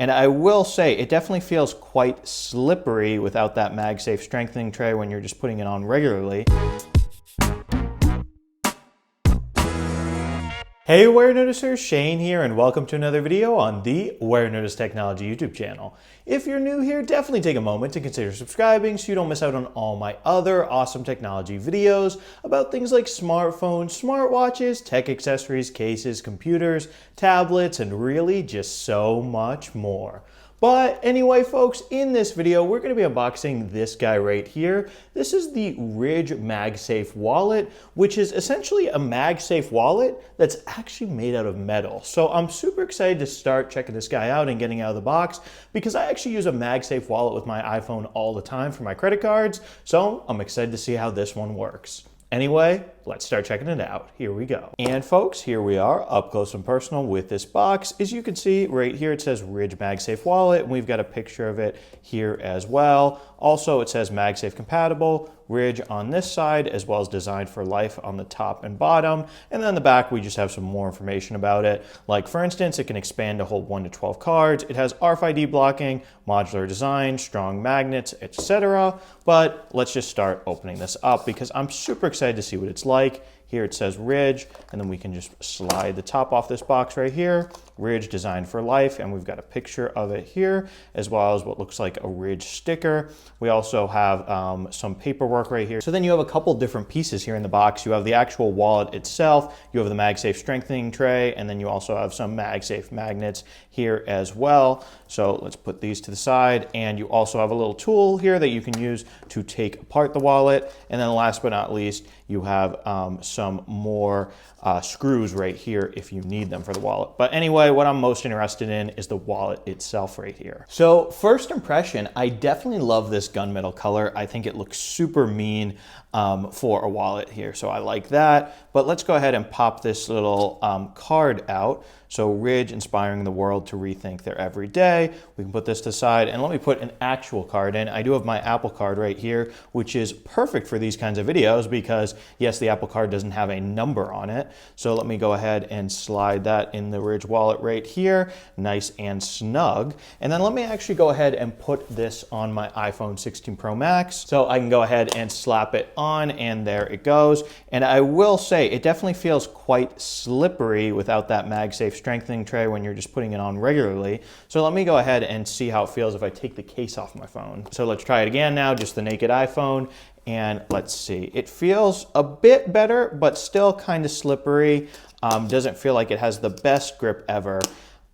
And I will say, it definitely feels quite slippery without that MagSafe strengthening tray when you're just putting it on regularly. Hey Warenoticers, Shane here, and welcome to another video on the Warenotice Technology YouTube channel. If you're new here, definitely take a moment to consider subscribing so you don't miss out on all my other awesome technology videos about things like smartphones, smartwatches, tech accessories, cases, computers, tablets, and really just so much more. But anyway, folks, in this video, we're going to be unboxing this guy right here. This is the Ridge MagSafe wallet, which is essentially a MagSafe wallet that's actually made out of metal. So I'm super excited to start checking this guy out and getting out of the box because I actually use a MagSafe wallet with my iPhone all the time for my credit cards. So I'm excited to see how this one works. Anyway, let's start checking it out. Here we go. And folks, here we are up close and personal with this box. As you can see right here, it says Ridge MagSafe wallet, and we've got a picture of it here as well. Also, it says MagSafe compatible, Ridge on this side, as well as designed for life on the top and bottom. And then on the back, we just have some more information about it. Like for instance, it can expand to hold 1 to 12 cards. It has RFID blocking, modular design, strong magnets, etc. But let's just start opening this up because I'm super excited to see what it's like. Here it says Ridge, and then we can just slide the top off this box right here. Ridge designed for life, and we've got a picture of it here, as well as what looks like a Ridge sticker. We also have some paperwork right here. So then you have a couple different pieces here in the box. You have the actual wallet itself, you have the MagSafe strengthening tray, and then you also have some MagSafe magnets here as well. So let's put these to the side, and you also have a little tool here that you can use to take apart the wallet. And then last but not least, you have some more screws right here if you need them for the wallet. But anyway, what I'm most interested in is the wallet itself right here. So first impression, I definitely love this gunmetal color. I think it looks super mean for a wallet here. So I like that. But let's go ahead and pop this little card out. So Ridge inspiring the world to rethink their everyday. We can put this to the side and let me put an actual card in. I do have my Apple Card right here, which is perfect for these kinds of videos because yes, the Apple Card doesn't have a number on it. So let me go ahead and slide that in the Ridge wallet right here, nice and snug. And then let me actually go ahead and put this on my iPhone 16 Pro Max. So I can go ahead and slap it on and there it goes. And I will say it definitely feels quite slippery without that MagSafe strengthening tray when you're just putting it on regularly. So let me go ahead and see how it feels if I take the case off my phone. So let's try it again now, just the naked iPhone. And let's see, it feels a bit better, but still kind of slippery. Doesn't feel like it has the best grip ever.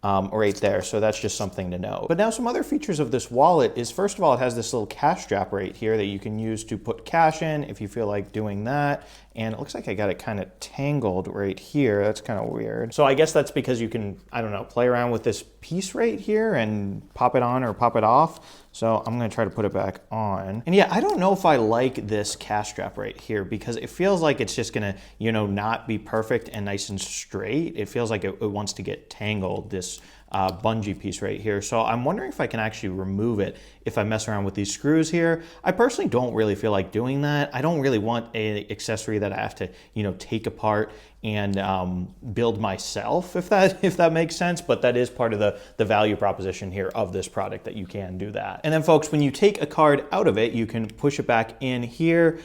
Right there, so that's just something to know. But now some other features of this wallet is, first of all, it has this little cash strap right here that you can use to put cash in if you feel like doing that. And it looks like I got it kind of tangled right here. That's kind of weird. So I guess that's because you can, I don't know, play around with this piece right here and pop it on or pop it off. So I'm gonna try to put it back on. And yeah, I don't know if I like this cash strap right here because it feels like it's just gonna, you know, not be perfect and nice and straight. It feels like it wants to get tangled, this bungee piece right here. So I'm wondering if I can actually remove it if I mess around with these screws here. I personally don't really feel like doing that. I don't really want an accessory that I have to, you know, take apart and build myself, if that makes sense. But that is part of the value proposition here of this product, that you can do that. And then folks, when you take a card out of it, you can push it back in here,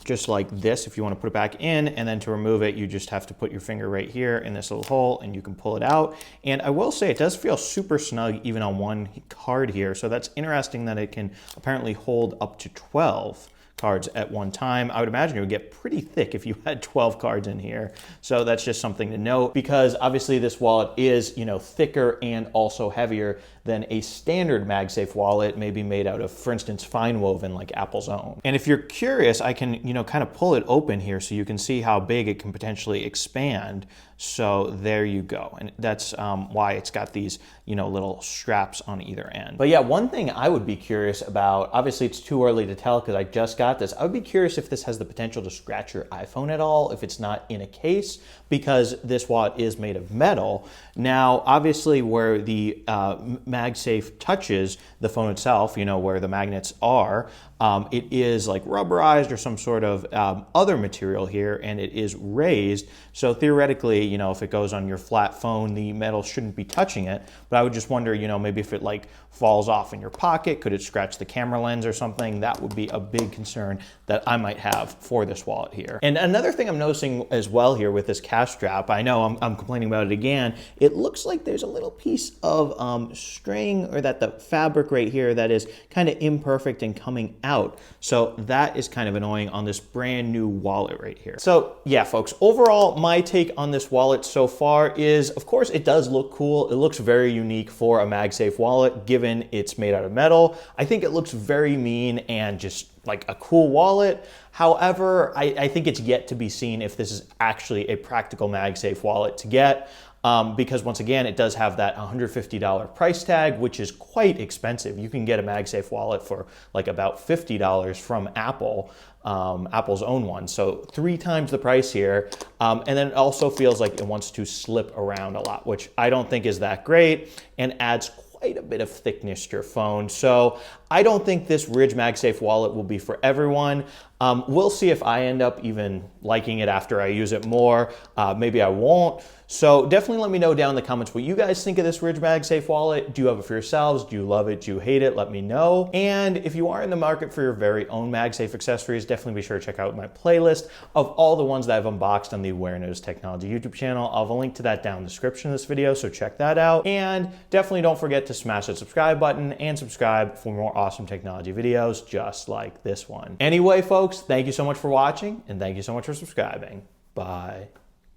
just like this if you want to put it back in. And then to remove it, you just have to put your finger right here in this little hole and you can pull it out. And I will say it does feel super snug even on one card here. So that's interesting that it can apparently hold up to 12 cards at one time. I would imagine it would get pretty thick if you had 12 cards in here. So that's just something to note, because obviously this wallet is, you know, thicker and also heavier than a standard MagSafe wallet, maybe made out of, for instance, fine woven like Apple's own. And if you're curious, I can, you know, kind of pull it open here so you can see how big it can potentially expand. So there you go. And that's why it's got these, you know, little straps on either end. But yeah, one thing I would be curious about, obviously it's too early to tell because I just got this. I would be curious if this has the potential to scratch your iPhone at all, if it's not in a case, because this wallet is made of metal. Now, obviously where the MagSafe touches the phone itself, you know, where the magnets are, it is like rubberized or some sort of other material here, and it is raised. So theoretically, you know, if it goes on your flat phone, the metal shouldn't be touching it. But I would just wonder, you know, maybe if it like falls off in your pocket, could it scratch the camera lens or something? That would be a big concern that I might have for this wallet here. And another thing I'm noticing as well here with this cash strap, I know I'm complaining about it again, it looks like there's a little piece of string, or that the fabric right here that is kind of imperfect and coming out. So that is kind of annoying on this brand new wallet right here. So yeah, folks, overall, my take on this wallet so far is, of course, it does look cool. It looks very unique for a MagSafe wallet, given it's made out of metal. I think it looks very mean and just like a cool wallet. However, I think it's yet to be seen if this is actually a practical MagSafe wallet to get. Because once again, it does have that $150 price tag, which is quite expensive. You can get a MagSafe wallet for like about $50 from Apple, Apple's own one. So 3 times the price here. And then it also feels like it wants to slip around a lot, which I don't think is that great, and adds quite a bit of thickness to your phone. So I don't think this Ridge MagSafe wallet will be for everyone. We'll see if I end up even liking it after I use it more. Maybe I won't. So definitely let me know down in the comments what you guys think of this Ridge MagSafe wallet. Do you have it for yourselves? Do you love it? Do you hate it? Let me know. And if you are in the market for your very own MagSafe accessories, definitely be sure to check out my playlist of all the ones that I've unboxed on the Warenotice Technology YouTube channel. I'll have a link to that down in the description of this video, so check that out. And definitely don't forget to smash that subscribe button and subscribe for more awesome technology videos just like this one. Anyway, folks, thank you so much for watching, and thank you so much for subscribing. Bye.